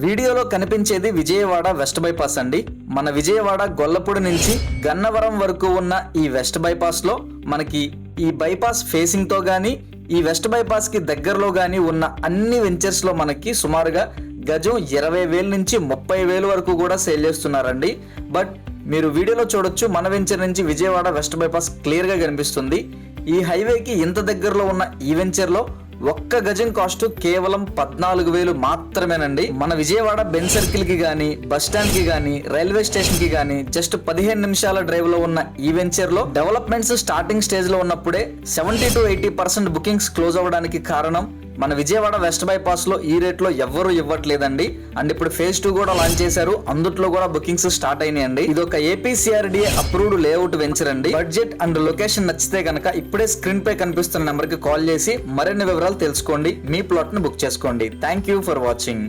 వీడియోలో కనిపించేది Vijayawada west bypass అండి. మన విజయవాడ గొల్లపూడి నుంచి గన్నవరం వరకు ఉన్న ఈ వెస్ట్ బైపాస్ లో మనకి ఈ బైపాస్ ఫేసింగ్ తో గానీ ఈ వెస్ట్ బైపాస్ కి దగ్గరలో గానీ ఉన్న అన్ని వెంచర్స్ లో మనకి సుమారుగా గజం 20,000 నుంచి 30,000 వరకు కూడా సేల్ చేస్తున్నారండి. బట్ మీరు వీడియోలో చూడొచ్చు, మన వెంచర్ నుంచి విజయవాడ వెస్ట్ బైపాస్ క్లియర్ గా కనిపిస్తుంది. ఈ హైవేకి ఇంత దగ్గరలో ఉన్న ఈ వెంచర్ లో ఒక్క గజం కాస్ట్ కేవలం 14,000 మాత్రమేనండి. మన విజయవాడ బెన్ సర్కిల్ కి గానీ, బస్ స్టాండ్ కి గానీ, రైల్వే స్టేషన్ కి గానీ జస్ట్ 15 నిమిషాల డ్రైవ్ లో ఉన్న ఈ వెంచర్ లో డెవలప్మెంట్స్ స్టార్టింగ్ స్టేజ్ లో ఉన్నప్పుడే 70 to 80% బుకింగ్స్ క్లోజ్ అవ్వడానికి కారణం మన విజయవాడ వెస్ట్ బైపాస్ లో ఈ రేట్ లో ఎవ్వరు ఇవ్వట్లేదండి. అండ్ ఇప్పుడు ఫేజ్ 2 కూడా లాంచ్ చేశారు, అందుట్లో కూడా బుకింగ్స్ స్టార్ట్ అయినాయండి. ఇది ఒక APCRDA అప్రూవ్డ్ లేఅవుట్ వెంచర్ అండి. బడ్జెట్ అండ్ లొకేషన్ నచ్చితే గనక ఇప్పుడే స్క్రీన్ పై కనిపిస్తున్న నెంబర్ కి కాల్ చేసి మరిన్ని వివరాలు తెలుసుకోండి, మీ ప్లాట్ ను బుక్ చేసుకోండి. Thank you for watching.